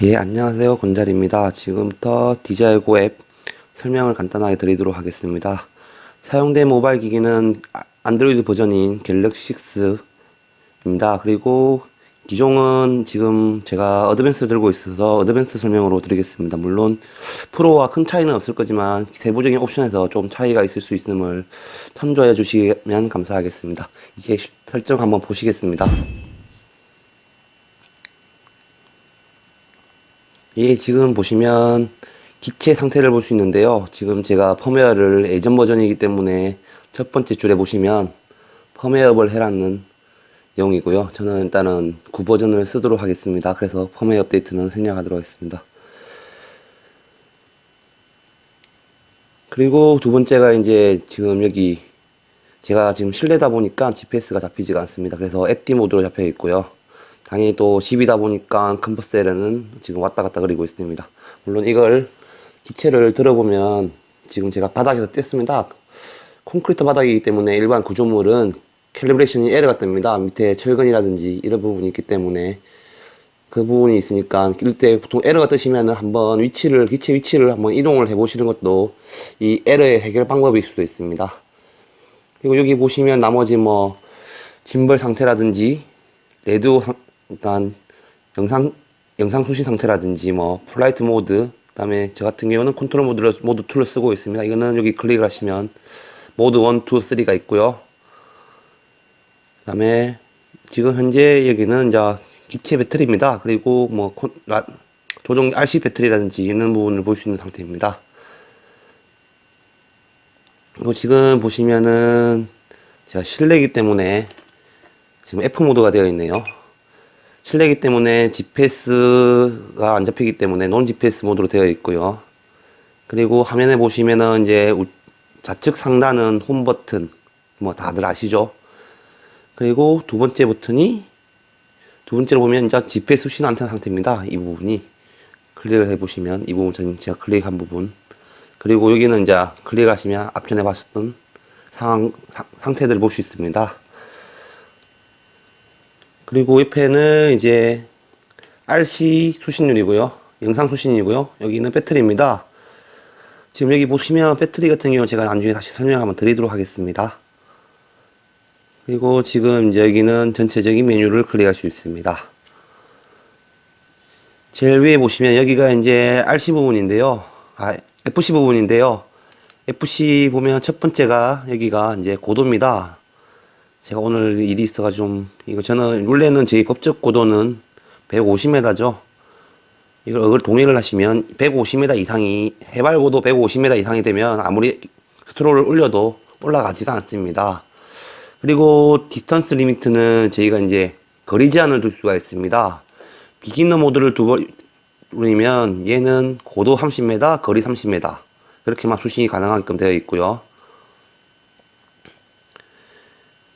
예, 안녕하세요. 곤잘입니다. 지금부터 디자이고 앱 설명을 간단하게 드리도록 하겠습니다. 사용된 모바일 기기는 안드로이드 버전인 갤럭시 6입니다. 그리고 기종은 지금 제가 어드밴스 들고 있어서 어드밴스 설명으로 드리겠습니다. 물론 프로와 큰 차이는 없을 거지만 세부적인 옵션에서 좀 차이가 있을 수 있음을 참조해 주시면 감사하겠습니다. 이제 설정 한번 보시겠습니다. 예, 지금 보시면 기체 상태를 볼 수 있는데요. 지금 제가 펌웨어를 예전 버전이기 때문에 첫 번째 줄에 보시면 펌웨어업을 해라는 내용이고요. 저는 일단은 9버전을 쓰도록 하겠습니다. 그래서 펌웨어 업데이트는 생략하도록 하겠습니다. 그리고 두 번째가 이제 지금 여기 제가 지금 실내다 보니까 GPS가 잡히지가 않습니다. 그래서 에티 모드로 잡혀 있고요. 당연히 또 집이다 보니까 컨버셀은 지금 왔다 갔다 그리고 있습니다. 물론 이걸 기체를 들어보면 지금 제가 바닥에서 뗐습니다. 콘크리트 바닥이기 때문에 일반 구조물은 캘리브레이션이 에러가 뜹니다. 밑에 철근이라든지 이런 부분이 있기 때문에 그 부분이 있으니까 이때 보통 에러가 뜨시면 한번 기체 위치를 한번 이동을 해 보시는 것도 이 에러의 해결 방법일 수도 있습니다. 그리고 여기 보시면 나머지 뭐 짐벌 상태라든지 레드 그러니까 영상 영상 수신 상태라든지 뭐 플라이트 모드, 그다음에 저 같은 경우는 컨트롤 모드 2를 쓰고 있습니다. 이거는 여기 클릭을 하시면 모드 1, 2, 3가 있고요. 그다음에 지금 현재 여기는 이제 기체 배터리입니다. 그리고 뭐 조종 RC 배터리라든지 이런 부분을 볼 수 있는 상태입니다. 그리고 지금 보시면은 제가 실내이기 때문에 지금 F 모드가 되어 있네요. 실내이기 때문에 GPS가 안 잡히기 때문에 논 GPS 모드로 되어 있고요. 그리고 화면에 보시면은 이제 좌측 상단은 홈 버튼, 뭐 다들 아시죠? 그리고 두 번째로 보면 이제 GPS 수신 안테나 상태입니다. 이 부분이 클릭을 해보시면 이 부분 제가 클릭한 부분. 그리고 여기는 이제 클릭하시면 앞전에 봤었던 상태들을 볼 수 있습니다. 그리고 옆에는 이제 RC 수신율이고요. 영상 수신이고요. 여기는 배터리입니다. 지금 여기 보시면 배터리 같은 경우 제가 나중에 다시 설명 한번 드리도록 하겠습니다. 그리고 지금 이제 여기는 전체적인 메뉴를 클릭할 수 있습니다. 제일 위에 보시면 여기가 이제 RC 부분인데요. FC 부분인데요. FC 보면 첫 번째가 여기가 이제 고도입니다. 제가 오늘 일이 있어가지고 이거 저는 원래는 저희 법적 고도는 150m죠. 이걸 동의를 하시면 150m 이상이 해발 고도 150m 이상이 되면 아무리 스트롤을 올려도 올라가지가 않습니다. 그리고 디스턴스 리미트는 저희가 이제 거리 제한을 둘 수가 있습니다. 비기너 모드를 누르면 얘는 고도 30m, 거리 30m 그렇게만 수신이 가능하게끔 되어 있고요.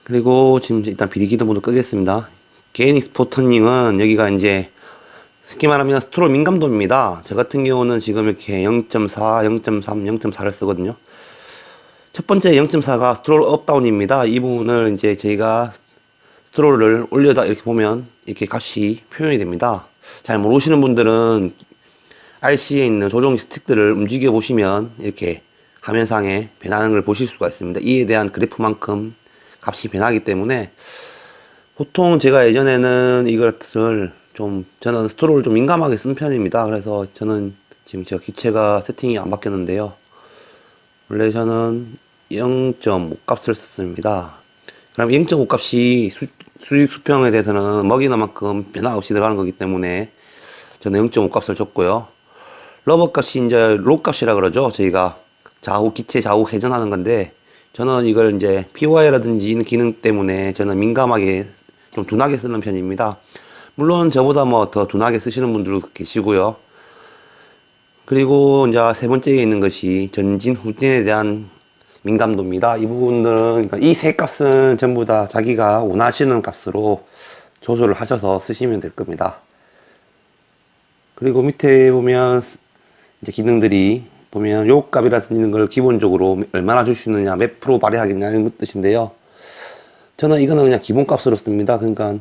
그리고 지금 일단 비기너 모드 끄겠습니다. 개인 익스포 터닝은 여기가 이제 쉽게 말하면 스트롤 민감도입니다. 저 같은 경우는 지금 이렇게 0.4, 0.3, 0.4를 쓰거든요. 첫 번째 0.4가 스트롤 업다운입니다. 이 부분을 이제 저희가 스트롤을 올려다 이렇게 보면 이렇게 값이 표현이 됩니다. 잘 모르시는 분들은 RC에 있는 조종 스틱들을 움직여 보시면 이렇게 화면상에 변하는 걸 보실 수가 있습니다. 이에 대한 그래프만큼 값이 변하기 때문에 보통 제가 예전에는 이것을 저는 스트롤을 좀 민감하게 쓴 편입니다. 그래서 저는 지금 제가 기체가 세팅이 안 바뀌었는데요. 원래 저는 0.5 값을 썼습니다. 그럼 0.5 값이 수익 수평에 대해서는 먹이는 만큼 변화 없이 들어가는 거기 때문에 저는 0.5 값을 줬고요. 러버 값이 이제 로 값이라 그러죠. 저희가 기체 좌우 회전하는 건데 저는 이걸 이제 POI라든지 이런 기능 때문에 저는 민감하게 좀 둔하게 쓰는 편입니다. 물론 저보다 뭐 더 둔하게 쓰시는 분들도 계시고요. 그리고 이제 세 번째에 있는 것이 전진 후진에 대한 민감도입니다. 이 부분들은 그러니까 이 세 값은 전부 다 자기가 원하시는 값으로 조절을 하셔서 쓰시면 될 겁니다. 그리고 밑에 보면 이제 기능들이 보면 요 값이라는 걸 기본적으로 얼마나 줄 수 있느냐, 몇 프로 발휘하겠냐 이런 뜻인데요. 저는 이거는 그냥 기본 값으로 씁니다. 그러니까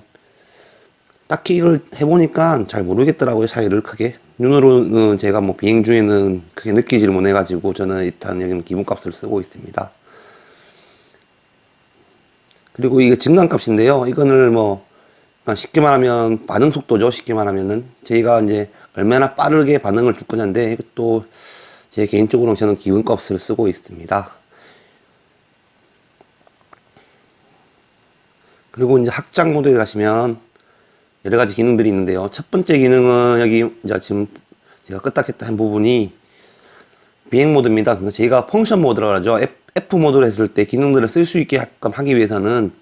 딱히 이걸 해보니까 잘 모르겠더라고요, 차이를 크게. 눈으로는 제가 뭐 비행 중에는 크게 느끼지를 못해가지고 저는 일단 여기는 기본값을 쓰고 있습니다. 그리고 이게 증강값인데요. 이거를 뭐 그냥 쉽게 말하면 반응 속도죠. 쉽게 말하면은 저희가 이제 얼마나 빠르게 반응을 줄 거냐인데, 이것도 제 개인적으로 저는 기본값을 쓰고 있습니다. 그리고 이제 확장 모드에 가시면 여러 가지 기능들이 있는데요. 첫 번째 기능은 여기 이제 지금 제가 껐다 켰다 한 부분이 비행 모드입니다. 그러니까 저희가 펑션 모드라고 하죠. F 모드로 했을 때 기능들을 쓸 수 있게 하기 위해서는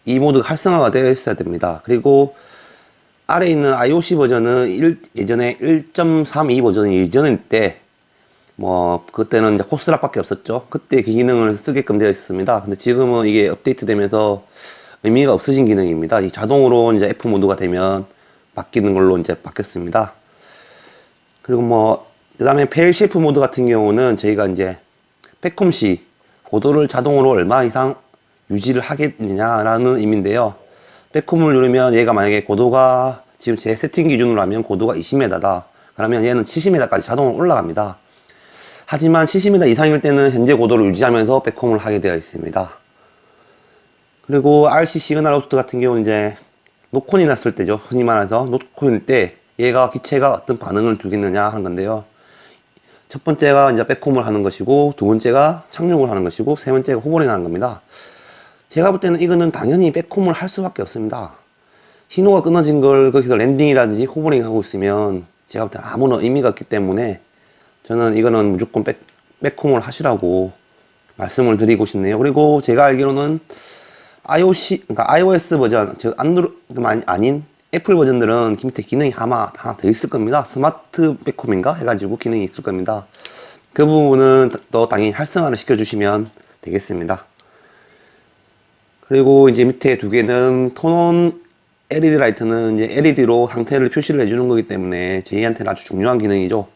이 모드가 활성화가 되어 있어야 됩니다. 그리고 아래에 있는 IOC 버전은 예전에 1.32 버전이 예전일 때, 뭐, 그때는 이제 코스락밖에 없었죠. 그때 그 기능을 쓰게끔 되어 있었습니다. 근데 지금은 이게 업데이트 되면서 의미가 없어진 기능입니다. 이 자동으로 이제 F 모드가 되면 바뀌는 걸로 이제 바뀌었습니다. 그리고 뭐, 그 다음에 페일 쉐이프 모드 같은 경우는 저희가 이제 백홈 시 고도를 자동으로 얼마 이상 유지를 하겠느냐라는 의미인데요. 백홈을 누르면 얘가 만약에 고도가 지금 제 세팅 기준으로 하면 고도가 20m다. 그러면 얘는 70m까지 자동으로 올라갑니다. 하지만 70m 이상일 때는 현재 고도를 유지하면서 백홈을 하게 되어 있습니다. 그리고 RC 시그널 아웃 같은 경우는 이제 노콘이 났을 때죠. 흔히 말해서 노콘일 때 얘가 기체가 어떤 반응을 주겠느냐 하는 건데요. 첫 번째가 이제 백홈을 하는 것이고, 두 번째가 착륙을 하는 것이고, 세 번째가 호버링 하는 겁니다. 제가 볼 때는 이거는 당연히 백홈을 할 수밖에 없습니다. 신호가 끊어진 걸 거기서 랜딩이라든지 호버링 하고 있으면 제가 볼 때는 아무런 의미가 없기 때문에 저는 이거는 무조건 백홈을 하시라고 말씀을 드리고 싶네요. 그리고 제가 알기로는 iOS, 그러니까 iOS 버전, 즉 아닌 애플 버전들은 밑에 기능이 아마 하나 더 있을 겁니다. 스마트 백홈인가 해가지고 기능이 있을 겁니다. 그 부분은 또 당연히 활성화를 시켜주시면 되겠습니다. 그리고 이제 밑에 두 개는 톤온 LED 라이트는 이제 LED로 상태를 표시를 해주는 거기 때문에 저희한테는 아주 중요한 기능이죠.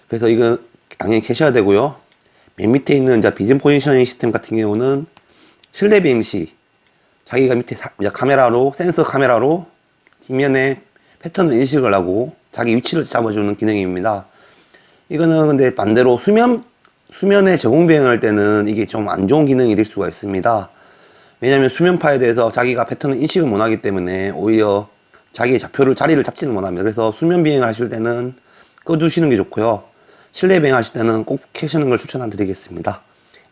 그래서 이거 당연히 켜셔야 되고요. 맨 밑에 있는 이제 비전 포지셔닝 시스템 같은 경우는 실내 비행 시 자기가 밑에 이제 카메라로, 센서 카메라로 뒷면에 패턴을 인식을 하고 자기 위치를 잡아주는 기능입니다. 이거는 근데 반대로 수면에 저공 비행할 때는 이게 좀 안 좋은 기능이 될 수가 있습니다. 왜냐면 수면파에 대해서 자기가 패턴을 인식을 못하기 때문에 오히려 자기의 자리를 잡지는 못합니다. 그래서 수면 비행을 하실 때는 꺼두시는 게 좋고요. 실내 비행하실 때는 꼭 켜시는 걸 추천드리겠습니다.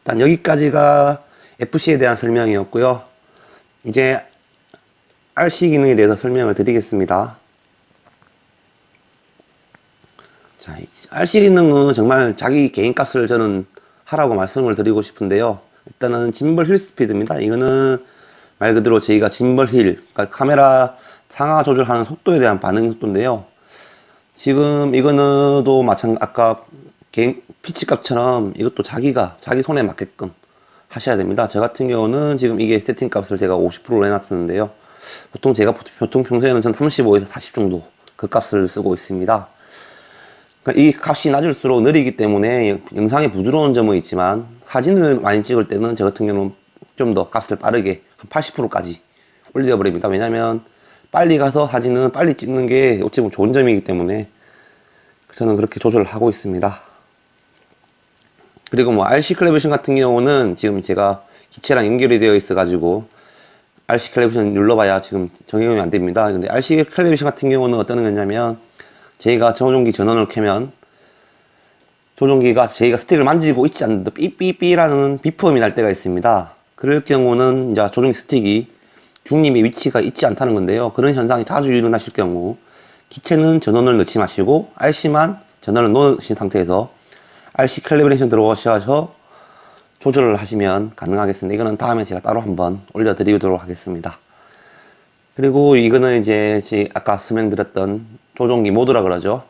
일단 여기까지가 FC에 대한 설명이었고요. 이제 RC 기능에 대해서 설명을 드리겠습니다. 자, RC 기능은 정말 자기 개인 값을 저는 하라고 말씀을 드리고 싶은데요. 일단은 짐벌 힐 스피드입니다. 이거는 말 그대로 저희가 짐벌 힐, 그러니까 카메라 상하 조절하는 속도에 대한 반응 속도인데요. 지금 이거는 또 아까 개인 피치 값처럼 이것도 자기 손에 맞게끔 하셔야 됩니다. 저 같은 경우는 지금 이게 세팅 값을 제가 50%로 해놨었는데요. 보통 평소에는 전 35에서 40 정도 그 값을 쓰고 있습니다. 그러니까 이 값이 낮을수록 느리기 때문에 영상에 부드러운 점은 있지만 사진을 많이 찍을 때는 저 같은 경우는 좀 더 값을 빠르게 한 80%까지 올려버립니다. 왜냐면 빨리 가서 사진은 빨리 찍는 게 어찌 보면 좋은 점이기 때문에 저는 그렇게 조절을 하고 있습니다. 그리고 뭐 RC 캘리브레이션 같은 경우는 지금 제가 기체랑 연결이 되어 있어 가지고 RC 캘리브레이션 눌러봐야 지금 적용이 안 됩니다. 근데 RC 캘리브레이션 같은 경우는 어떤 거냐면 저희가 조종기 전원을 켜면 조종기가 저희가 스틱을 만지고 있지 않는데 삐삐삐라는 비품이 날 때가 있습니다. 그럴 경우는 이제 조종기 스틱이 중립의 위치가 있지 않다는 건데요. 그런 현상이 자주 일어나실 경우 기체는 전원을 넣지 마시고 RC만 전원을 넣으신 상태에서 RC 캘리브레이션 들어오셔서 조절을 하시면 가능하겠습니다. 이거는 다음에 제가 따로 한번 올려드리도록 하겠습니다. 그리고 이거는 이제 아까 설명드렸던 조종기 모드라 그러죠.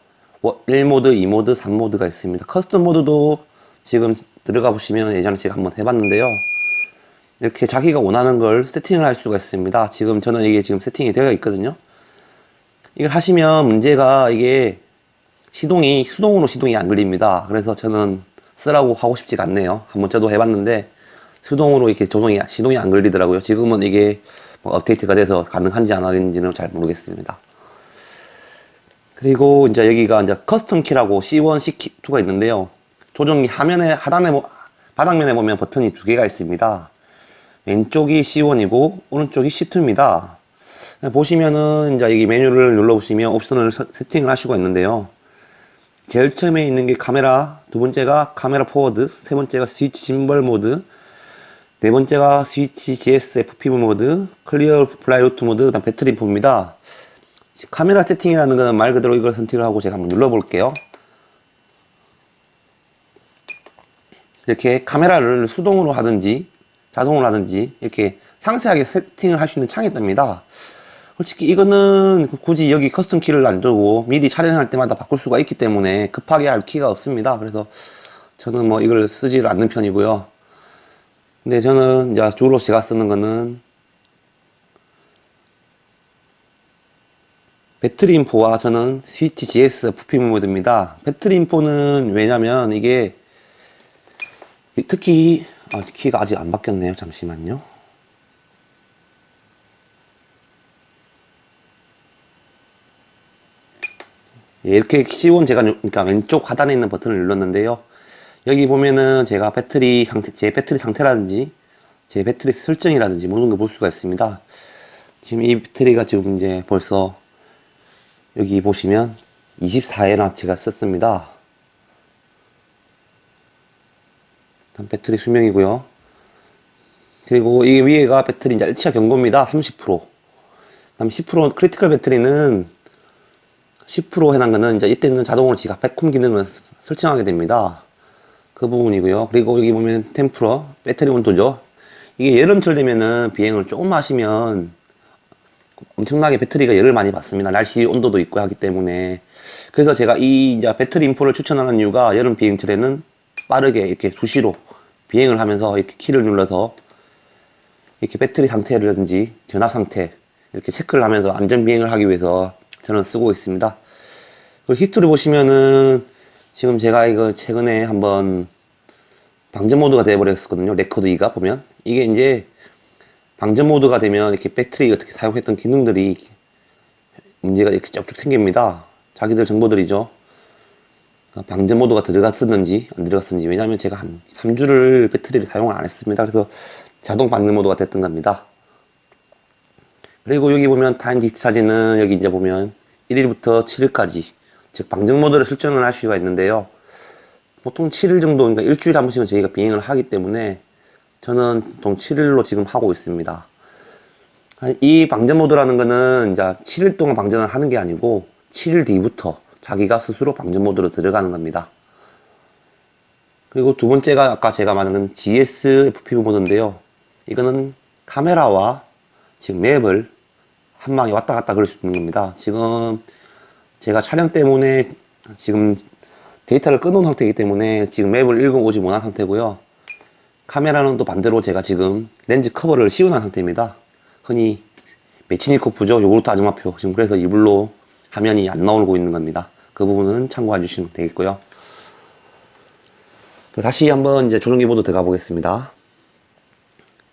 1모드, 2모드, 3모드가 있습니다. 커스텀 모드도 지금 들어가 보시면 예전에 제가 한번 해봤는데요. 이렇게 자기가 원하는 걸 세팅을 할 수가 있습니다. 지금 저는 이게 지금 세팅이 되어 있거든요. 이걸 하시면 문제가 이게 수동으로 시동이 안 걸립니다. 그래서 저는 쓰라고 하고 싶지가 않네요. 한번 저도 해봤는데 수동으로 이렇게 시동이 안 걸리더라고요. 지금은 이게 뭐 업데이트가 돼서 가능한지 안 하는지는 잘 모르겠습니다. 그리고 이제 여기가 이제 커스텀 키라고 C1, C2가 있는데요. 조정기 화면에 하단에 바닥면에 보면 버튼이 두 개가 있습니다. 왼쪽이 C1이고 오른쪽이 C2입니다. 보시면은 이제 여기 메뉴를 눌러보시면 옵션을 세팅을 하시고 있는데요. 제일 처음에 있는 게 카메라, 두 번째가 카메라 포워드, 세 번째가 스위치 짐벌 모드, 네 번째가 스위치 GS FPV 모드, 클리어 플라이 루트 모드, 그다음 배터리 인포입니다. 카메라 세팅이라는 것은 말 그대로 이걸 선택을 하고 제가 한번 눌러볼게요. 이렇게 카메라를 수동으로 하든지 자동으로 하든지 이렇게 상세하게 세팅을 할 수 있는 창이 뜹니다. 솔직히 이거는 굳이 여기 커스텀 키를 안 두고 미리 촬영할 때마다 바꿀 수가 있기 때문에 급하게 할 키가 없습니다. 그래서 저는 뭐 이걸 쓰지를 않는 편이고요. 근데 저는 이제 주로 제가 쓰는 거는 배터리 인포와 저는 스위치 GS FPV 모드입니다. 배터리 인포는 왜냐면 이게 특히 키가 아직 안 바뀌었네요. 잠시만요. 예, 이렇게 C1 제가 그러니까 왼쪽 하단에 있는 버튼을 눌렀는데요. 여기 보면은 제가 배터리 상태, 제 배터리 상태라든지 제 배터리 설정이라든지 모든 걸 볼 수가 있습니다. 지금 이 배터리가 지금 이제 벌써 여기 보시면 24회나 제가 썼습니다. 배터리 수명이고요. 그리고 이 위에가 배터리 이제 일치화 경고입니다. 30%. 그다음 10% 크리티컬 배터리는 10% 해놓은 거는 이제 이때는 자동으로 지가 백홈 기능을 설정하게 됩니다. 그 부분이고요. 그리고 여기 보면 템프러 배터리 온도죠. 이게 여름철 되면은 비행을 조금 하시면 엄청나게 배터리가 열을 많이 받습니다. 날씨 온도도 있고 하기 때문에. 그래서 제가 이 이제 배터리 인포를 추천하는 이유가 여름 비행철에는 빠르게 이렇게 수시로 비행을 하면서 이렇게 키를 눌러서 이렇게 배터리 상태라든지 전압 상태 이렇게 체크를 하면서 안전 비행을 하기 위해서 저는 쓰고 있습니다. 그리고 히스토리 보시면은 지금 제가 이거 최근에 한번 방전 모드가 되어버렸었거든요. 레코드 2가 보면 이게 이제 방전 모드가 되면 이렇게 배터리 어떻게 사용했던 기능들이 문제가 이렇게 쭉쭉 생깁니다. 자기들 정보들이죠. 방전 모드가 들어갔었는지 안 들어갔었는지. 왜냐하면 제가 한 3주를 배터리를 사용을 안 했습니다. 그래서 자동 방전 모드가 됐던 겁니다. 그리고 여기 보면 타임 디스차지는 여기 이제 보면 1일부터 7일까지 즉 방전 모드를 설정을 할 수가 있는데요. 보통 7일 정도, 그러니까 일주일에 한 번씩은 저희가 비행을 하기 때문에 저는 보통 7일로 지금 하고 있습니다. 이 방전 모드라는 거는 이제 7일 동안 방전을 하는 게 아니고 7일 뒤부터 자기가 스스로 방전 모드로 들어가는 겁니다. 그리고 두 번째가 아까 제가 말하는 GS FPV 모드인데요. 이거는 카메라와 지금 맵을 한 방에 왔다 갔다 그릴 수 있는 겁니다. 지금 제가 촬영 때문에 지금 데이터를 끊어놓은 상태이기 때문에 지금 맵을 읽어오지 못한 상태고요. 카메라는 또 반대로 제가 지금 렌즈 커버를 씌워놓은 상태입니다. 흔히 메치니코프죠. 요구르트 아줌마표. 지금 그래서 이불로 화면이 안 나오고 있는 겁니다. 그 부분은 참고해 주시면 되겠고요. 다시 한번 이제 조종기 모드 들어가 보겠습니다.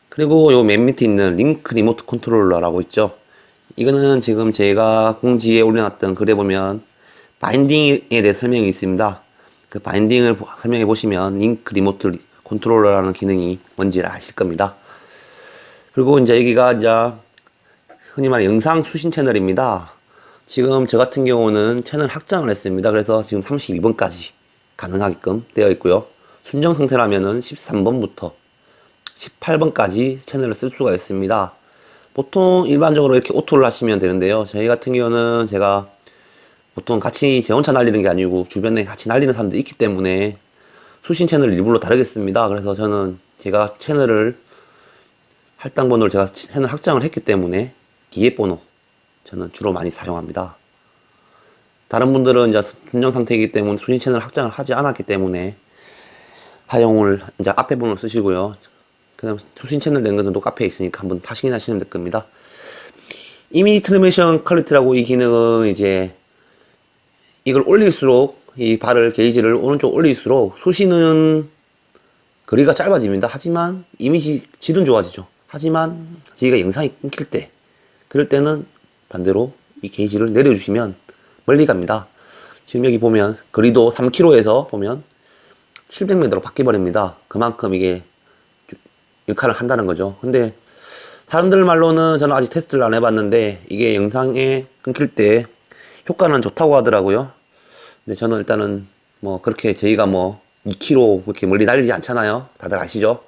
그리고 요 맨 밑에 있는 링크 리모트 컨트롤러라고 있죠. 이거는 지금 제가 공지에 올려놨던 글에 보면 바인딩에 대해 설명이 있습니다. 그 바인딩을 설명해 보시면 링크 리모트 컨트롤러라는 기능이 뭔지를 아실 겁니다. 그리고 이제 여기가 이제 흔히 말해 영상 수신 채널입니다. 지금 저 같은 경우는 채널 확장을 했습니다. 그래서 지금 32번까지 가능하게끔 되어 있고요. 순정 상태라면은 13번부터 18번까지 채널을 쓸 수가 있습니다. 보통 일반적으로 이렇게 오토를 하시면 되는데요. 저희 같은 경우는 제가 보통 같이 제 혼자 날리는 게 아니고 주변에 같이 날리는 사람들이 있기 때문에 수신 채널을 일부러 다르겠습니다. 그래서 저는 제가 채널을 할당 번호를 제가 채널 확장을 했기 때문에 디앱 번호 저는 주로 많이 사용합니다. 다른 분들은 이제 순정 상태이기 때문에 수신 채널 확장을 하지 않았기 때문에 사용을 이제 앞에 번호를 쓰시고요. 그다음 수신 채널 낸 것은 또 카페에 있으니까 한번 확인하시면 될 겁니다. 이미지 트랜스미션 퀄리티라고 이 기능은 이제 이걸 올릴수록 이 발을 게이지를 오른쪽 올릴수록 수신은 거리가 짧아집니다. 하지만 이미지 질은 좋아지죠. 하지만 저희가 영상이 끊길 때 그럴 때는 반대로 이 게이지를 내려주시면 멀리 갑니다. 지금 여기 보면 거리도 3km에서 보면 700m로 바뀌어버립니다. 그만큼 이게 역할을 한다는 거죠. 근데 사람들 말로는 저는 아직 테스트를 안 해봤는데 이게 영상에 끊길 때 효과는 좋다고 하더라고요. 근데 저는 일단은 뭐 그렇게 저희가 뭐 2km 그렇게 멀리 달리지 않잖아요. 다들 아시죠?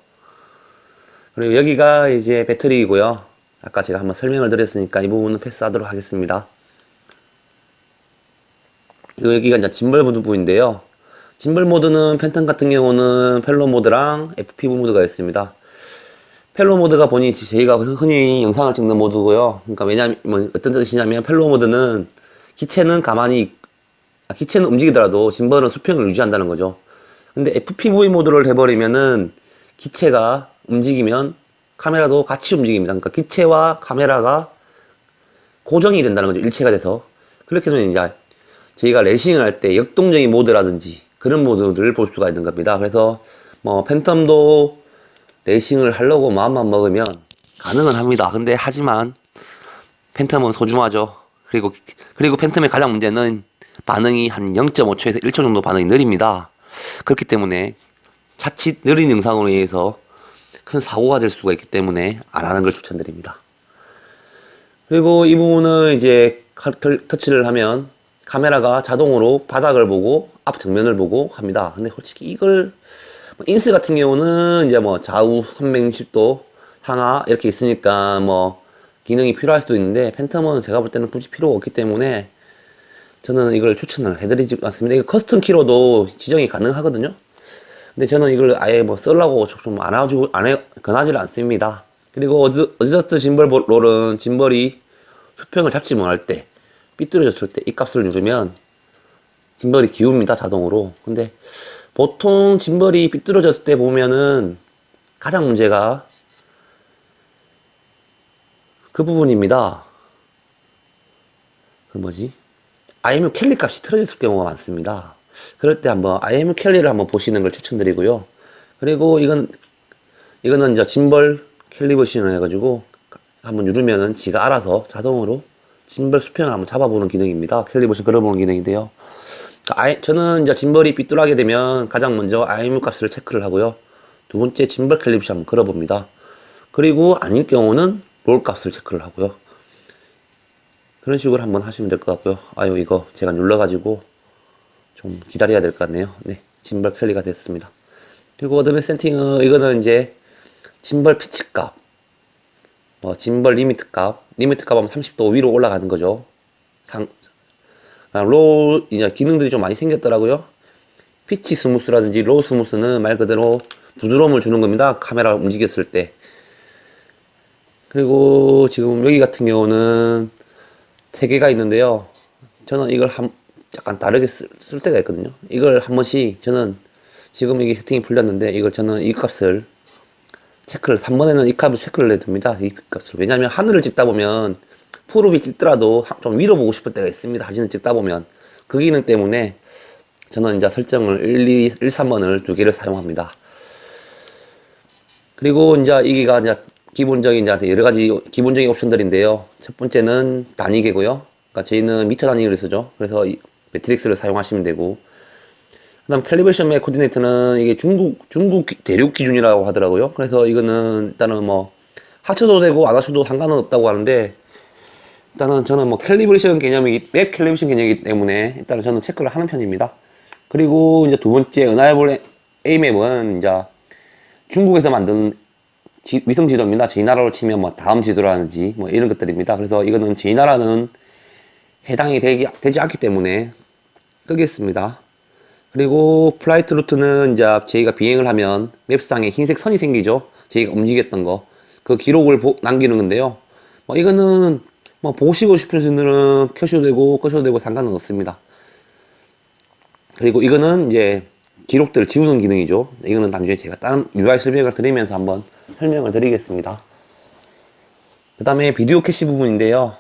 그리고 여기가 이제 배터리이고요. 아까 제가 한번 설명을 드렸으니까 이 부분은 패스하도록 하겠습니다. 그리고 여기가 이제 짐벌 모드인데요. 짐벌 모드는 팬텀 같은 경우는 펠로 모드랑 FPV 모드가 있습니다. 펠로 모드가 보니 저희가 흔히 영상을 찍는 모드고요. 그러니까 왜냐면 뭐 어떤 뜻이냐면 펠로 모드는 기체는 기체는 움직이더라도 짐벌은 수평을 유지한다는 거죠. 근데 FPV 모드를 해버리면은 기체가 움직이면 카메라도 같이 움직입니다. 그러니까 기체와 카메라가 고정이 된다는 거죠. 일체가 돼서. 그렇게 되면 이제 저희가 레이싱을 할 때 역동적인 모드라든지 그런 모드들을 볼 수가 있는 겁니다. 그래서 뭐 팬텀도 레이싱을 하려고 마음만 먹으면 가능은 합니다. 근데 하지만 팬텀은 소중하죠. 그리고 팬텀의 가장 문제는 반응이 한 0.5초에서 1초 정도 반응이 느립니다. 그렇기 때문에 자칫 느린 영상으로 인해서 큰 사고가 될 수가 있기 때문에 안 하는 걸 추천드립니다. 그리고 이 부분은 이제 터치를 하면 카메라가 자동으로 바닥을 보고 앞 정면을 보고 합니다. 근데 솔직히 이걸 인스 같은 경우는 이제 뭐 좌우 360도 상하 이렇게 있으니까 뭐 기능이 필요할 수도 있는데 팬텀은 제가 볼 때는 굳이 필요가 없기 때문에 저는 이걸 추천을 해드리지 않습니다. 이거 커스텀 키로도 지정이 가능하거든요. 근데 저는 이걸 아예 뭐 쓰려고 좀 권하지를 않습니다. 그리고 어드저스트 짐벌 롤은 짐벌이 수평을 잡지 못할 때 삐뚤어졌을 때 이 값을 누르면 짐벌이 기웁니다, 자동으로. 근데 보통 짐벌이 삐뚤어졌을 때 보면은 가장 문제가 그 부분입니다. 그 뭐지? IMU 캘리 값이 틀어졌을 경우가 많습니다. 그럴 때 한번 IMU 캘리를 한번 보시는 걸 추천드리고요. 그리고 이거는 이제 짐벌 캘리버션을 해가지고 한번 누르면은 지가 알아서 자동으로 짐벌 수평을 한번 잡아보는 기능입니다. 캘리버션 걸어보는 기능인데요. 저는 이제 짐벌이 삐뚤하게 되면 가장 먼저 IMU 값을 체크를 하고요. 두 번째 짐벌 캘리버션 한번 걸어봅니다. 그리고 아닐 경우는 롤 값을 체크를 하고요. 그런 식으로 한번 하시면 될 것 같고요. 아유, 이거 제가 눌러가지고 좀 기다려야 될 것 같네요. 네, 짐벌 캘리가 됐습니다. 그리고 어드밴스 세팅은 이거는 이제 짐벌 피치 값, 짐벌 리미트 값 하면 30도 위로 올라가는 거죠. 이제 기능들이 좀 많이 생겼더라고요. 피치 스무스라든지 로우 스무스는 말 그대로 부드러움을 주는 겁니다. 카메라 움직였을 때. 그리고 지금 여기 같은 경우는 3개가 있는데요. 저는 이걸 약간 다르게 쓸 때가 있거든요. 이걸 한 번씩 저는 지금 이게 세팅이 풀렸는데 이걸 저는 이 값을 3번에는 이 값을 체크를 해둡니다. 이 값을. 왜냐면 하늘을 찍다 보면 푸르비 찍더라도 좀 위로 보고 싶을 때가 있습니다. 사진을 찍다 보면. 그 기능 때문에 저는 이제 설정을 1, 3번을 2개를 사용합니다. 그리고 이제 이게가 이제 기본적인 이제 여러 가지 기본적인 옵션들인데요. 첫 번째는 단위계고요. 그러니까 저희는 미터 단위를 쓰죠. 그래서 이 매트릭스를 사용하시면 되고. 그 다음 캘리브레이션 맵 코디네이터는 이게 중국 대륙 기준이라고 하더라고요. 그래서 이거는 일단은 뭐 하셔도 되고 안 하셔도 상관은 없다고 하는데 일단은 저는 뭐 캘리브레이션 개념이 맵 캘리브레이션 개념이기 때문에 일단은 저는 체크를 하는 편입니다. 그리고 이제 두 번째 은하이블 A맵은 이제 중국에서 만든 위성 지도입니다. 저희 나라로 치면 뭐 다음 지도라든지 뭐 이런 것들입니다. 그래서 이거는 저희 나라는 해당이 되지 않기 때문에 끄겠습니다. 그리고 플라이트 루트는 이제 저희가 비행을 하면 맵상에 흰색 선이 생기죠. 저희가 움직였던 거. 그 기록을 남기는 건데요. 뭐 이거는 뭐 보시고 싶으신 분들은 켜셔도 되고 끄셔도 되고 상관은 없습니다. 그리고 이거는 이제 기록들을 지우는 기능이죠. 이거는 나중에 제가 다른 UI 설명을 드리면서 한번 설명을 드리겠습니다. 그 다음에 비디오 캐시 부분인데요.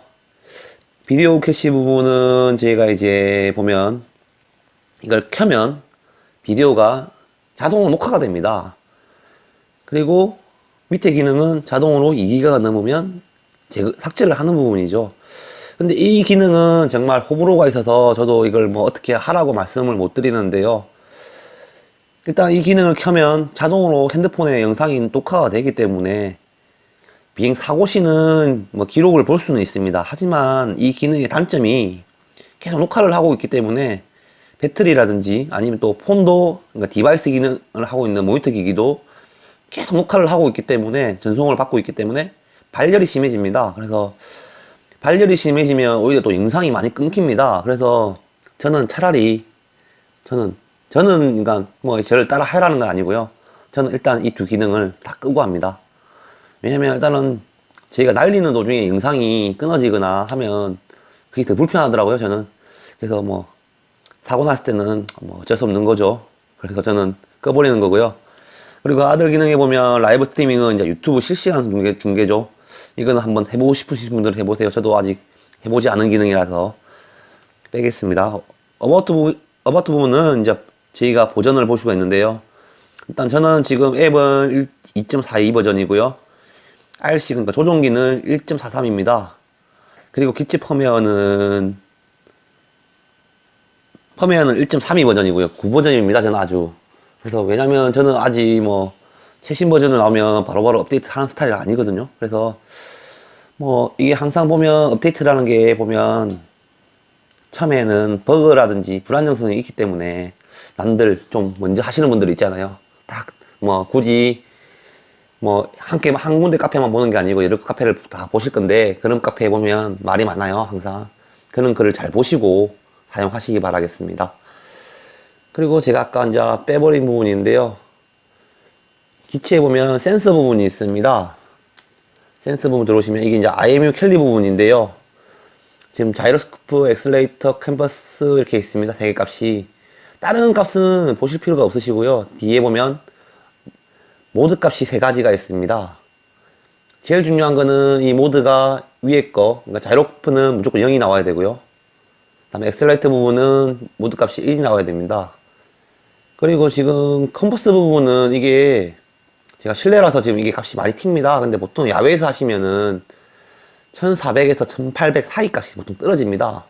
비디오 캐시 부분은 제가 이제 보면 이걸 켜면 비디오가 자동으로 녹화가 됩니다. 그리고 밑에 기능은 자동으로 2기가가 넘으면 삭제를 하는 부분이죠. 근데 이 기능은 정말 호불호가 있어서 저도 이걸 뭐 어떻게 하라고 말씀을 못 드리는데요. 일단 이 기능을 켜면 자동으로 핸드폰에 영상이 녹화가 되기 때문에 비행 사고 시는 뭐 기록을 볼 수는 있습니다. 하지만 이 기능의 단점이 계속 녹화를 하고 있기 때문에 배터리라든지 아니면 또 폰도, 그러니까 디바이스 기능을 하고 있는 모니터 기기도 계속 녹화를 하고 있기 때문에, 전송을 받고 있기 때문에 발열이 심해집니다. 그래서 발열이 심해지면 오히려 또 영상이 많이 끊깁니다. 그래서 저는 차라리, 저는 그러니까 뭐 저를 따라 하라는 건 아니고요. 저는 일단 이 두 기능을 다 끄고 합니다. 왜냐면 일단은 저희가 날리는 도중에 영상이 끊어지거나 하면 그게 더 불편하더라고요, 저는. 그래서 뭐 사고 났을 때는 뭐 어쩔 수 없는 거죠. 그래서 저는 꺼버리는 거고요. 그리고 아들 기능에 보면 라이브 스트리밍은 이제 유튜브 실시간 중계죠. 이거는 한번 해보고 싶으신 분들은 해보세요. 저도 아직 해보지 않은 기능이라서 빼겠습니다. 어바우트 부분은 이제 저희가 버전을 볼 수가 있는데요. 일단 저는 지금 앱은 2.42 버전이고요. RC, 그러니까 조종기는 1.43입니다. 그리고 기체 펌웨어는 1.32 버전이고요. 9버전입니다. 저는 아주. 그래서 왜냐면 저는 아직 뭐 최신 버전을 나오면 바로바로 업데이트 하는 스타일이 아니거든요. 그래서 뭐 이게 항상 보면 업데이트라는 게 보면 처음에는 버그라든지 불안정성이 있기 때문에 남들 좀 먼저 하시는 분들 있잖아요. 딱 뭐 굳이 뭐 한 군데 카페만 보는 게 아니고 여러 카페를 다 보실 건데, 그런 카페에 보면 말이 많아요. 항상 그런 글을 잘 보시고 사용하시기 바라겠습니다. 그리고 제가 아까 이제 빼버린 부분인데요. 기체에 보면 센서 부분이 있습니다. 센서 부분 들어오시면 이게 이제 IMU 캘리 부분인데요. 지금 자이로스코프, 엑셀레이터, 캔버스 이렇게 있습니다. 세 개 값이. 다른 값은 보실 필요가 없으시고요. 뒤에 보면 모드 값이 세 가지가 있습니다. 제일 중요한 거는 이 모드가 위에 거, 그러니까 자이로스코프는 무조건 0이 나와야 되고요. 다음에 엑셀레이터 부분은 모드 값이 1이 나와야 됩니다. 그리고 지금 컴퍼스 부분은 이게 제가 실내라서 지금 이게 값이 많이 튑니다. 근데 보통 야외에서 하시면은 1400에서 1800 사이 값이 보통 떨어집니다.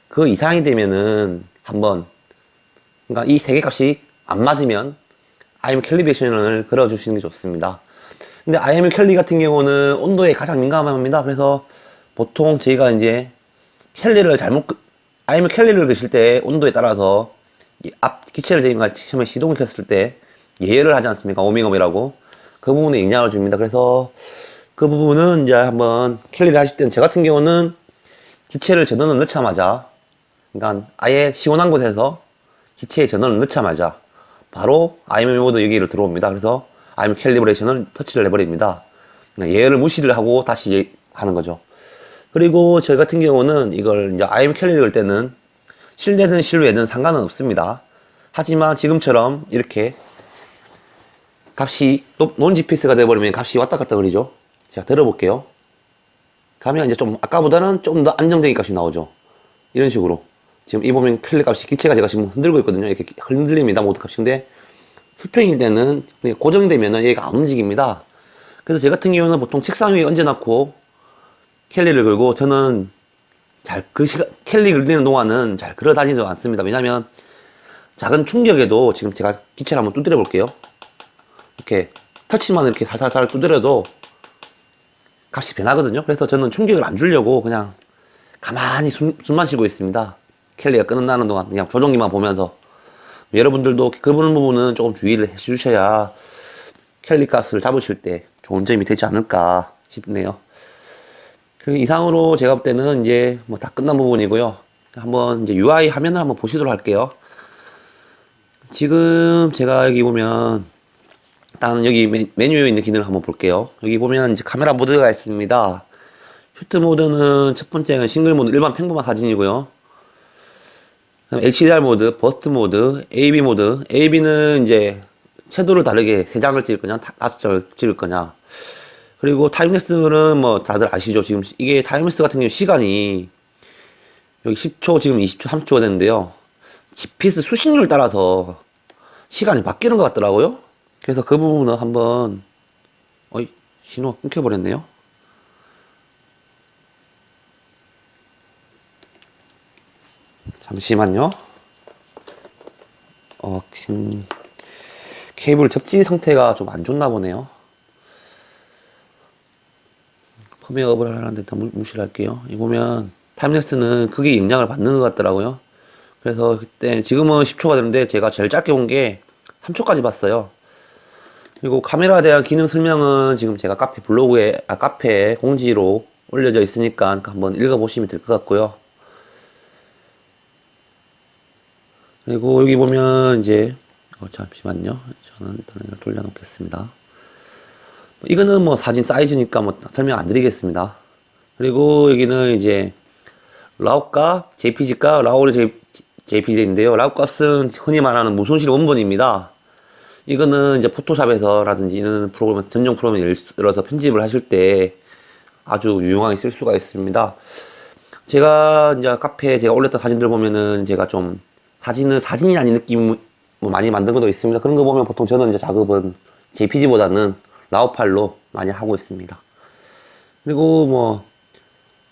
그 이상이 되면은 한번, 그러니까 이 세 개 값이 안 맞으면 IM 캘리브레이션을 걸어주시는 게 좋습니다. 근데 IM 캘리 같은 경우는 온도에 가장 민감합니다. 그래서 보통 저희가 이제 캘리를 IM 캘리를 그실 때 온도에 따라서 앞 기체를 저희가 처음에 시동을 켰을 때 예열을 하지 않습니까? 오밍업이라고. 그 부분에 영향을 줍니다. 그래서 그 부분은 이제 한번 캘리를 하실 때는, 저 같은 경우는 기체를 전원을 넣자마자, 그러니까 아예 시원한 곳에서 기체에 전원을 넣자마자 바로 IM 모드 여기로 들어옵니다. 그래서 IM 캘리브레이션을 터치를 해버립니다. 예열을 무시를 하고 다시 하는 거죠. 그리고 저 같은 경우는 이걸 이제 IM 캘리를 걸 때는 실내든 실외든 상관은 없습니다. 하지만 지금처럼 이렇게 값이 논 GPS가 돼버리면 값이 왔다 갔다 그러죠. 제가 들어볼게요. 가면 이제 좀 아까보다는 좀 더 안정적인 값이 나오죠. 이런 식으로 지금 이 보면 캘리 값이, 기체가 제가 지금 흔들고 있거든요. 이렇게 흔들립니다. 모드 값이. 근데 수평일 때는 고정되면은 얘가 안 움직입니다. 그래서 제 같은 경우는 보통 책상 위에 얹어놓고 캘리를 걸고, 저는 캘리 걸리는 동안은 잘 걸어 다니지 않습니다. 왜냐면 작은 충격에도, 지금 제가 기체를 한번 두드려 볼게요. 이렇게 터치만 이렇게 살살살 두드려도 값이 변하거든요. 그래서 저는 충격을 안 주려고 그냥 가만히 숨만 쉬고 있습니다. 캘리가 끝나는 동안 그냥 조종기만 보면서. 여러분들도 그 부분은 조금 주의를 해주셔야 캘리 값을 잡으실 때 좋은 점이 되지 않을까 싶네요. 그 이상으로 제가 볼 때는 이제 뭐 다 끝난 부분이고요. 한번 이제 UI 화면을 한번 보시도록 할게요. 지금 제가 여기 보면 일단 여기 메뉴에 있는 기능을 한번 볼게요. 여기 보면 이제 카메라 모드가 있습니다. 슈트 모드는 첫 번째는 싱글 모드, 일반 평범한 사진이고요. HDR 모드, 버스트 모드, AB 모드. AB는 이제 채도를 다르게 3장을 찍을 거냐, 5장을 찍을 거냐. 그리고 타임랩스는 뭐 다들 아시죠? 지금 이게 타임랩스 같은 경우 시간이 여기 10초, 지금 20초, 30초가 됐는데요. GPS 수신료를 따라서 시간이 바뀌는 것 같더라고요. 그래서 그 부분은 한번, 신호가 끊겨버렸네요. 잠시만요. 케이블 접지 상태가 좀 안 좋나 보네요. 펌웨어업을 하는데 더 무시를 할게요. 이 보면 타임랩스는 크게 영향을 받는 것 같더라고요. 그래서 그때 지금은 10초가 되는데 제가 제일 짧게 본 게 3초까지 봤어요. 그리고 카메라에 대한 기능 설명은 지금 제가 카페 블로그에 카페 공지로 올려져 있으니까 한번 읽어보시면 될 것 같고요. 그리고 여기 보면 이제 잠시만요. 저는 일단 이걸 돌려놓겠습니다. 이거는 뭐 사진 사이즈니까 뭐 설명 안 드리겠습니다. 그리고 여기는 이제 라우 값, JPG 값, 라우르 JPG인데요. 라우 값은 흔히 말하는 무손실 원본입니다. 이거는 이제 포토샵에서라든지 이런 프로그램, 전용 프로그램 예를 들어서 편집을 하실 때 아주 유용하게 쓸 수가 있습니다. 제가 이제 카페에 제가 올렸던 사진들 보면은 제가 좀 사진이 아닌 느낌 뭐 많이 만든 것도 있습니다. 그런 거 보면 보통 저는 이제 작업은 JPG보다는 라우 파일로 많이 하고 있습니다. 그리고 뭐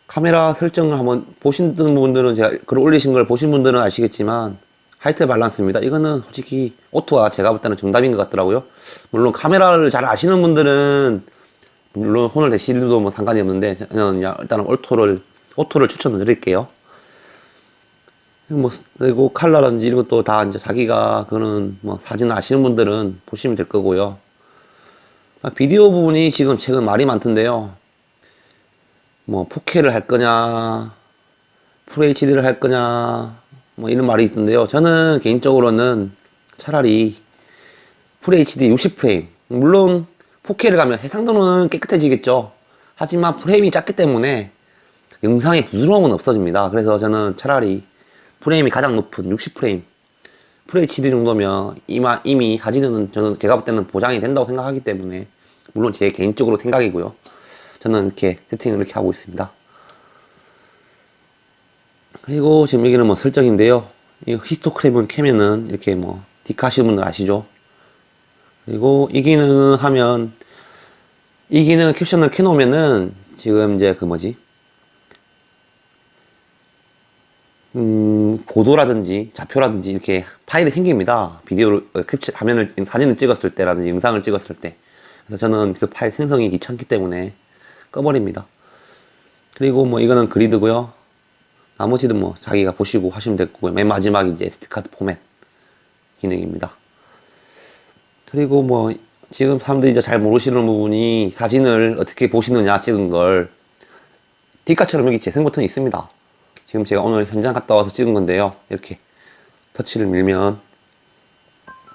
카메라 설정을 한번 보신 분들은 제가 글 올리신 걸 보신 분들은 아시겠지만 하이트 밸런스입니다. 이거는 솔직히 오토가 제가 볼 때는 정답인 것 같더라고요. 물론 카메라를 잘 아시는 분들은 물론 혼을 대시도 뭐 상관이 없는데 저는 일단은 오토를 추천을 드릴게요. 뭐 그리고 컬러라든지 이런 것도 다 이제 자기가 그거는 뭐 사진을 아시는 분들은 보시면 될 거고요. 비디오 부분이 지금 최근 말이 많던데요. 뭐 4K를 할 거냐, FHD를 할 거냐, 뭐 이런 말이 있던데요. 저는 개인적으로는 차라리 FHD 60프레임. 물론 4K를 가면 해상도는 깨끗해지겠죠. 하지만 프레임이 작기 때문에 영상의 부드러움은 없어집니다. 그래서 저는 차라리 프레임이 가장 높은 60프레임, FHD 정도면 이미 사진은 저는 제가 볼 때는 보장이 된다고 생각하기 때문에 물론 제 개인적으로 생각이고요. 저는 이렇게 세팅을 이렇게 하고 있습니다. 그리고 지금 여기는 뭐 설정인데요. 이 히스토그램을 켜면은 이렇게 뭐 디카 하시는 분들 아시죠? 그리고 이 기능을 하면 이 기능 캡션을 켜놓으면은 지금 이제 그 뭐지? 보도라든지 좌표라든지 이렇게 파일이 생깁니다. 비디오를 캡처 화면을 사진을 찍었을 때라든지 영상을 찍었을 때. 그래서 저는 그 파일 생성이 귀찮기 때문에 꺼버립니다. 그리고 뭐 이거는 그리드고요. 나머지는 뭐 자기가 보시고 하시면 될 거고요. 맨 마지막이 이제 SD카드 포맷 기능입니다. 그리고 뭐 지금 사람들이 이제 잘 모르시는 부분이 사진을 어떻게 보시느냐 찍은 걸 디카처럼 여기 재생 버튼이 있습니다. 지금 제가 오늘 현장 갔다 와서 찍은 건데요. 이렇게 터치를 밀면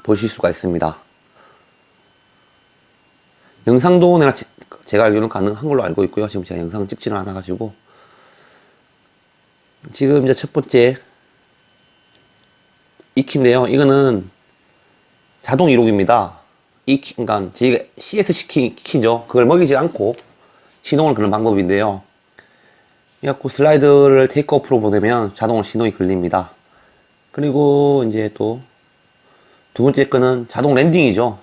보실 수가 있습니다. 영상도 제가 알기로는 가능한 걸로 알고 있고요. 지금 제가 영상 찍지는 않아가지고 지금 이제 첫 번째 이 키인데요. 이거는 자동 이록입니다. 이 키, 그러니까 저희가 CS 키죠. 그걸 먹이지 않고 시동을 거는 방법인데요. 이갖고 슬라이드를 테이크오프로 보내면 자동으로 시동이 걸립니다. 그리고 이제 또 두 번째 거는 자동 랜딩이죠.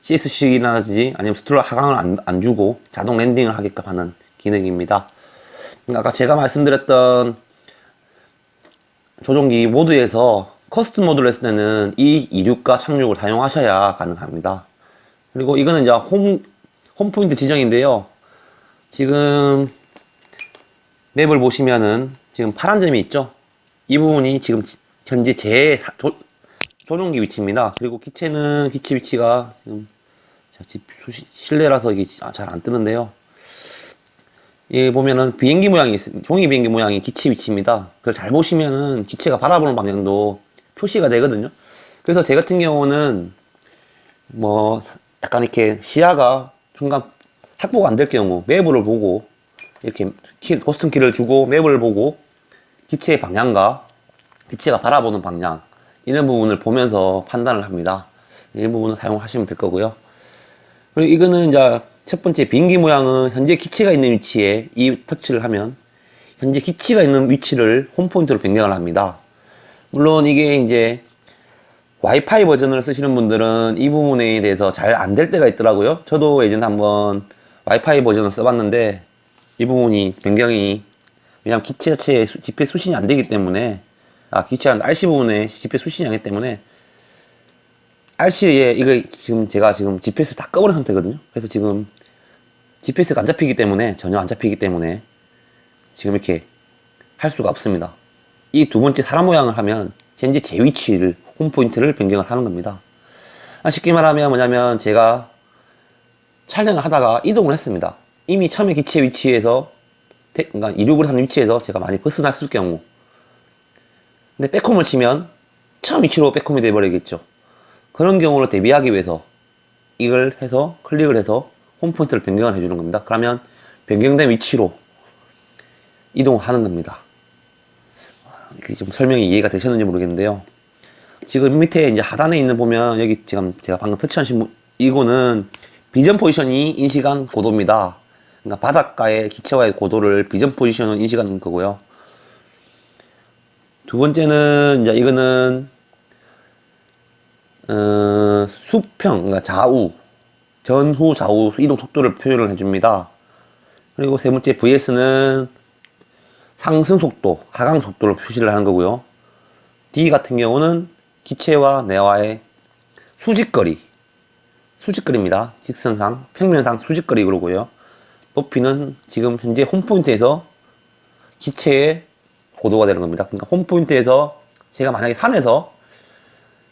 CSC라든지 아니면 스트롤 하강을 안 주고 자동 랜딩을 하게끔 하는 기능입니다. 그러니까 아까 제가 말씀드렸던 조종기 모드에서 커스텀 모드를 했을 때는 이 이륙과 착륙을 사용하셔야 가능합니다. 그리고 이거는 이제 홈포인트 지정인데요. 지금 맵을 보시면은 지금 파란 점이 있죠. 이 부분이 지금 현재 제 조종기 위치입니다. 그리고 기체 위치가 지금 실내라서 이게 잘 안 뜨는데요. 예, 보면은 비행기 모양이 종이 비행기 모양이 기체 위치입니다. 그걸 잘 보시면은 기체가 바라보는 방향도 표시가 되거든요. 그래서 제 같은 경우는 뭐 약간 이렇게 시야가 순간 확보가 안 될 경우 맵을 보고 이렇게 버튼 키를 주고 맵을 보고 기체의 방향과 기체가 바라보는 방향 이런 부분을 보면서 판단을 합니다. 이 부분을 사용하시면 될 거고요. 그리고 이거는 이제 첫 번째 비행기 모양은 현재 기체가 있는 위치에 이 터치를 하면 현재 기체가 있는 위치를 홈포인트로 변경을 합니다. 물론 이게 이제 와이파이 버전을 쓰시는 분들은 이 부분에 대해서 잘 안 될 때가 있더라고요. 저도 예전에 한번 와이파이 버전을 써봤는데 이 부분이 변경이 왜냐면 기체 자체에 GPS 수신이 안 되기 때문에 기체한 RC 부분에 GPS 수신이 아니기 때문에 RC에 이거 지금 제가 지금 GPS를 다 꺼버린 상태거든요. 그래서 지금 GPS가 안 잡히기 때문에 전혀 안 잡히기 때문에 지금 이렇게 할 수가 없습니다. 이 두 번째 사람 모양을 하면 현재 제 위치를 홈 포인트를 변경을 하는 겁니다. 쉽게 말하면 뭐냐면 제가 촬영을 하다가 이동을 했습니다. 이미 처음에 기체 위치에서 그러니까 이륙을 하는 위치에서 제가 많이 벗어났을 경우, 근데 백홈을 치면 처음 위치로 백홈이 돼버리겠죠. 그런 경우를 대비하기 위해서 이걸 해서 클릭을 해서 홈 포인트를 변경을 해주는 겁니다. 그러면 변경된 위치로 이동을 하는 겁니다. 이게 좀 설명이 이해가 되셨는지 모르겠는데요. 지금 밑에 이제 하단에 있는 보면 여기 지금 제가 방금 터치하신 이거는 비전 포지션이 인식한 고도입니다. 그러니까 바닷가의 기체와의 고도를 비전 포지션으로 인식하는 거고요. 두 번째는 이제 이거는 수평, 그러니까 좌우, 전후 좌우 이동 속도를 표현을 해줍니다. 그리고 세 번째 VS는 상승 속도, 하강 속도를 표시를 하는 거고요. D 같은 경우는 기체와 내와의 수직거리입니다. 직선상, 평면상 수직거리 그러고요. 높이는 지금 현재 홈포인트에서 기체의 고도가 되는 겁니다. 그러니까 홈포인트에서 제가 만약에 산에서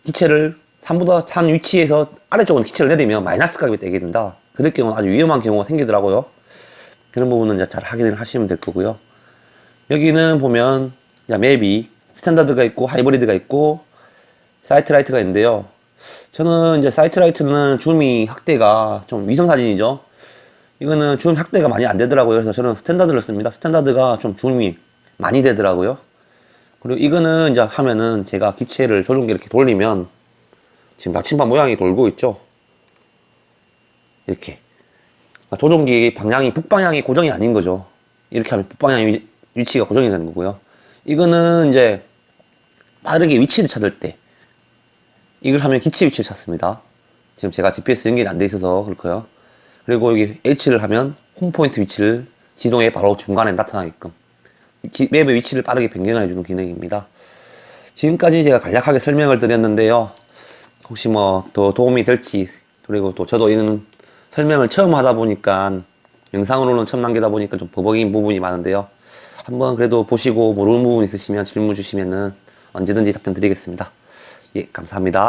기체를 산보다 산 위치에서 아래쪽으로 기체를 내리면 마이너스 가격이 되게 된다. 그럴 경우는 아주 위험한 경우가 생기더라고요. 그런 부분은 이제 잘 확인을 하시면 될 거고요. 여기는 보면 맵이 스탠다드가 있고 하이브리드가 있고 사이트 라이트가 있는데요. 저는 이제 사이트 라이트는 줌이 확대가 좀 위성 사진이죠. 이거는 줌 확대가 많이 안 되더라고요. 그래서 저는 스탠다드를 씁니다. 스탠다드가 좀 줌이 많이 되더라고요. 그리고 이거는 이제 하면은 제가 기체를 조종기 이렇게 돌리면 지금 나침반 모양이 돌고 있죠. 이렇게 조종기 방향이 북방향이 고정이 아닌 거죠. 이렇게 하면 북방향 위치가 고정이 되는 거고요. 이거는 이제 빠르게 위치를 찾을 때 이걸 하면 기체 위치를 찾습니다. 지금 제가 GPS 연결이 안 돼 있어서 그렇고요. 그리고 여기 H를 하면 홈포인트 위치를 지도에 바로 중간에 나타나게끔 맵의 위치를 빠르게 변경해 주는 기능입니다. 지금까지 제가 간략하게 설명을 드렸는데요. 혹시 뭐 더 도움이 될지, 그리고 또 저도 이런 설명을 처음 하다 보니까 영상으로는 처음 남기다 보니까 좀 버벅인 부분이 많은데요. 한번 그래도 보시고 모르는 부분 있으시면 질문 주시면은 언제든지 답변 드리겠습니다. 예, 감사합니다.